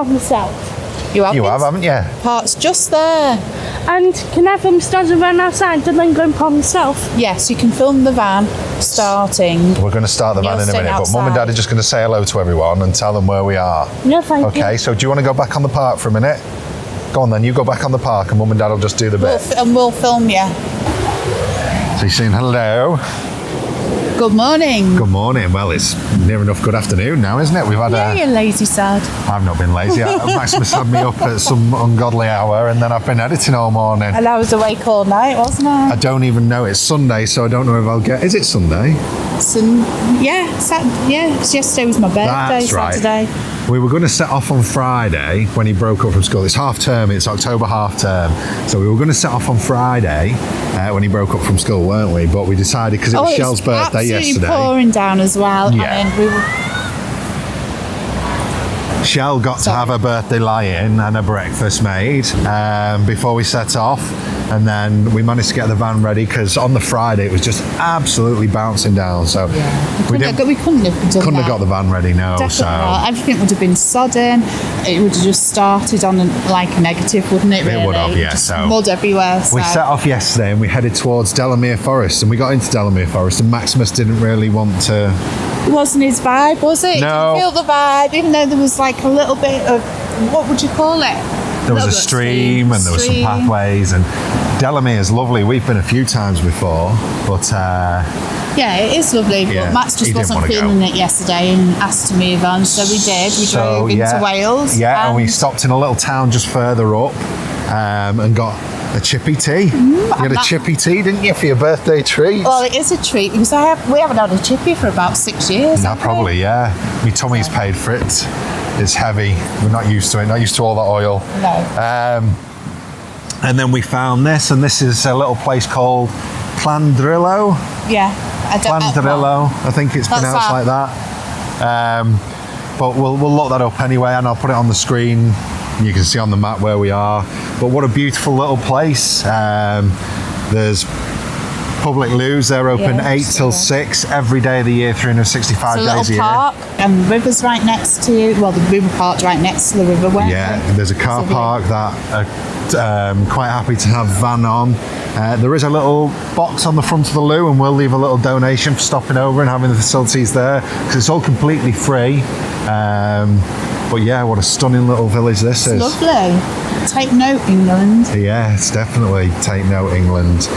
Palm South. You have, haven't you? Park's just there. And can I film starting van outside and then go in Palm South? Yes, you can film the van starting. We're going to start the van in a minute, but Mum and Dad are just going to say hello to everyone and tell them where we are. No, thank you. Okay, so do you want to go back on the park for a minute? Go on then, you go back on the park and Mum and Dad will just do the bit. We'll film you. So you're saying hello. Good morning. Good morning. Well, it's near enough good afternoon now, isn't it? We've had you lazy sad. I've not been lazy. Maximus had me up at some ungodly hour and then I've been editing all morning. And I was awake all night, wasn't I? I don't even know. It's Sunday, so I don't know if I'll get... Is it Sunday? Yesterday was my birthday, That's right. Saturday. We were going to set off on Friday when he broke up from school. It's half term, it's October half term. So we were going to set off on Friday when he broke up from school, weren't we? But we decided, because it was Shell's birthday yesterday. Pouring down as well. Yeah. And then Shell got to have her birthday lie-in and a breakfast made before we set off. And then we managed to get the van ready because on the Friday it was just absolutely bouncing down. So we couldn't have got the van ready, no. Definitely so not. Everything would have been sodden. It would have just started on a negative, wouldn't it? Really? It would have, yeah. Just so mud everywhere. So. We set off yesterday and we headed towards Delamere Forest, and we got into Delamere Forest, and Maximus didn't really want to. It wasn't his vibe, was it? No. He didn't feel the vibe, even though there was like a little bit of, what would you call it? There was a stream and there were some pathways, and Delamere is lovely. We've been a few times before, but yeah, it is lovely. But Max just wasn't feeling it yesterday and asked to move on, so we did. We drove into Wales. Yeah, and we stopped in a little town just further up and got a chippy tea. You had a chippy tea, didn't you, for your birthday treat? Well, it is a treat because we haven't had a chippy for about 6 years. No, probably, yeah. My tummy's paid for it. It's heavy. We're not used to it. Not used to all the oil. No. And then we found this, and this is a little place called Llandrillo. Yeah. Llandrillo. I think it's pronounced like that. But we'll look that up anyway, and I'll put it on the screen. You can see on the map where we are. But what a beautiful little place. There's public loos. They're open 8 till 6 every day of the year, 365 days a year. It's a little park, and the river's right next to you. Well, the river park's right next to the river. There's a car park that are quite happy to have van on. There is a little box on the front of the loo, and we'll leave a little donation for stopping over and having the facilities there, because it's all completely free. But yeah, what a stunning little village this is. Lovely. Take note, England. Yeah, it's definitely take note, England.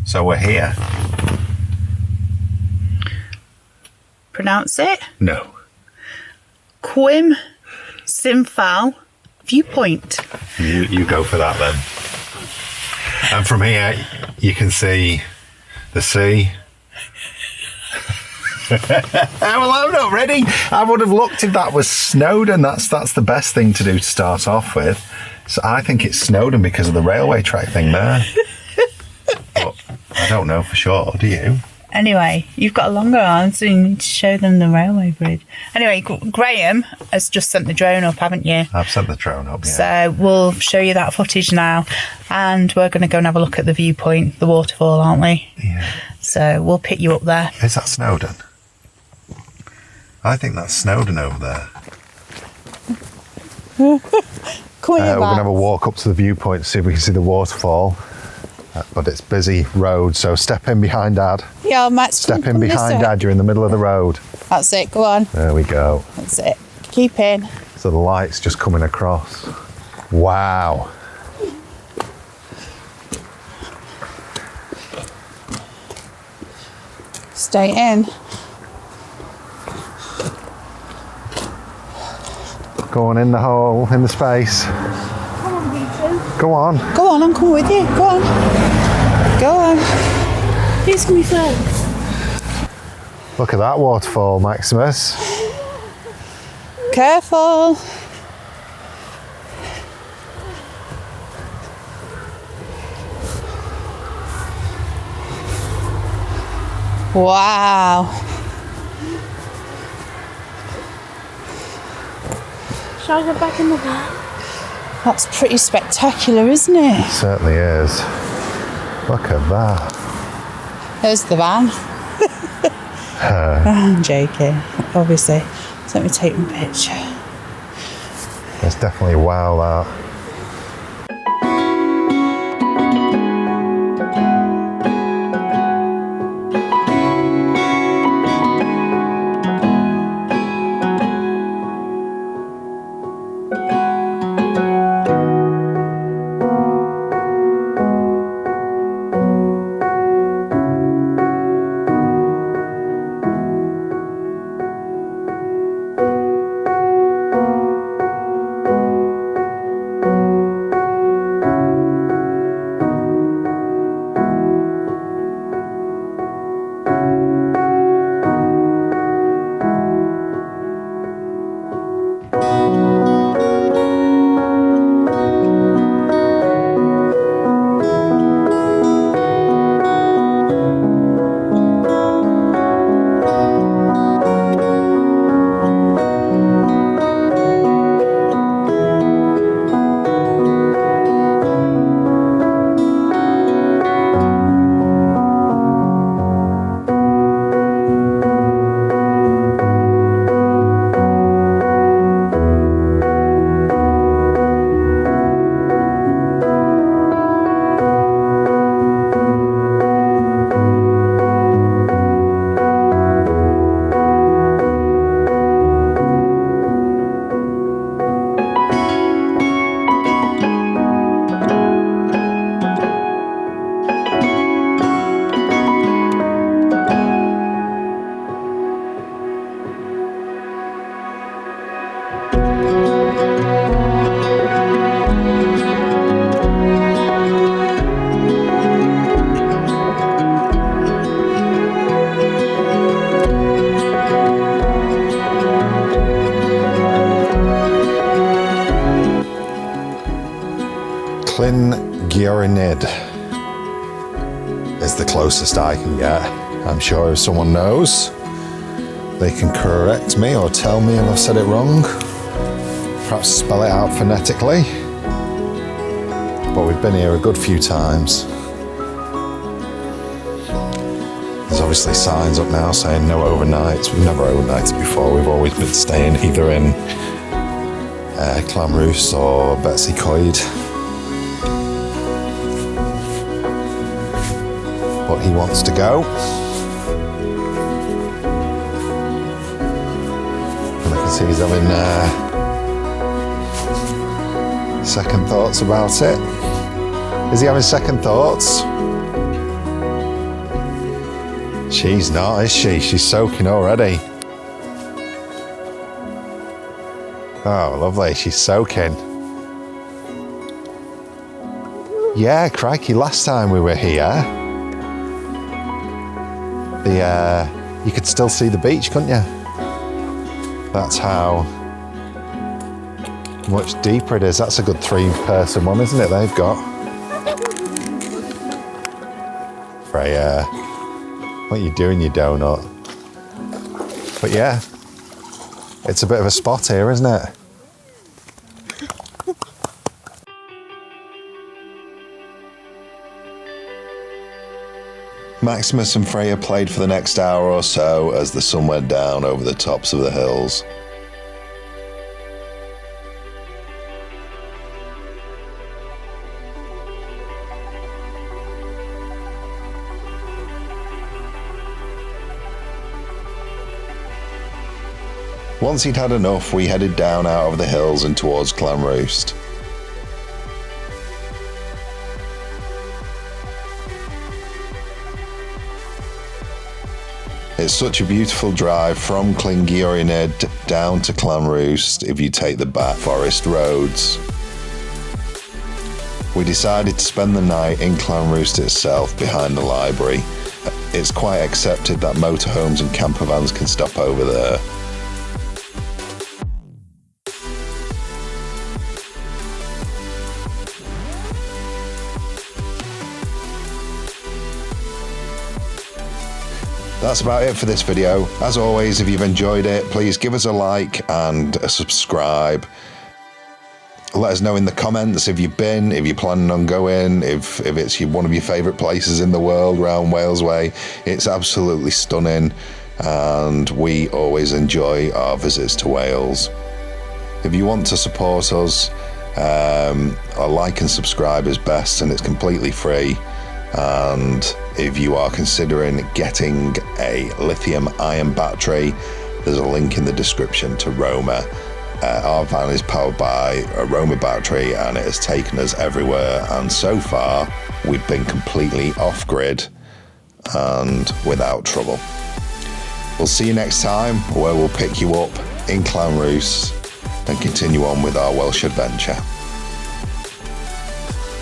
So we're here. Pronounce it? No. Cwm Sinfal Viewpoint. You go for that then. And from here, you can see the sea. Well, I'm not ready. I would have looked if that was Snowdon. That's the best thing to do to start off with. So I think it's Snowdon because of the railway track thing there. But I don't know for sure, do you? Anyway, you've got a longer arm, so you need to show them the railway bridge. Anyway, Graham has just sent the drone up, haven't you? I've sent the drone up, yeah. So we'll show you that footage now, and we're going to go and have a look at the viewpoint, the waterfall, aren't we? Yeah. So we'll pick you up there. Is that Snowdon? I think that's Snowdon over there. Come on, We're going to have a walk up to the viewpoint to see if we can see the waterfall. But it's busy road, so step in behind Dad. Yeah, Max. Step in behind Dad, you're in the middle of the road. That's it, go on. There we go. That's it. Keep in. So the light's just coming across. Wow. Stay in. Go on in the hole, in the space. Come on, Betws. Go on. Go on, I'm coming with you. Go on. Go on. Who's going to be first? Look at that waterfall, Maximus. Careful. Wow. Shall I get back in the van? That's pretty spectacular, isn't it? Certainly is. Look at that. There's the van. I'm joking, obviously. So let me take my picture. It's definitely wow, that. Llyn Geirionydd is the closest I can get. I'm sure if someone knows, they can correct me or tell me if I've said it wrong. Perhaps spell it out phonetically. But we've been here a good few times. There's obviously signs up now saying no overnights. We've never overnighted before. We've always been staying either in Llanrillo or Betws-y-Coed. But he wants to go. And I can see he's having second thoughts about it. Is he having second thoughts? She's not, is she? She's soaking already. Oh, lovely. She's soaking. Yeah, crikey. Last time we were here, you could still see the beach, couldn't you? That's how much deeper it is. That's a good 3-person one, isn't it? They've got. Freya. What are you doing, you donut? But yeah, it's a bit of a spot here, isn't it? Maximus and Freya played for the next hour or so as the sun went down over the tops of the hills. Once he'd had enough, we headed down out of the hills and towards Clanroost. It's such a beautiful drive from Llyn Geirionydd down to Clanroost if you take the back forest roads. We decided to spend the night in Clanroost itself behind the library. It's quite accepted that motorhomes and camper vans can stop over there. That's about it for this video. As always, if you've enjoyed it, please give us a like and a subscribe. Let us know in the comments if you've been, if you're planning on going, if it's one of your favourite places in the world around Wales Way. It's absolutely stunning and we always enjoy our visits to Wales. If you want to support us, a like and subscribe is best and it's completely free. And if you are considering getting a lithium-ion battery, there's a link in the description to Roma. Our van is powered by a Roma battery and it has taken us everywhere, and so far we've been completely off-grid and without trouble. We'll see you next time, where we'll pick you up in Clanroost and continue on with our Welsh adventure.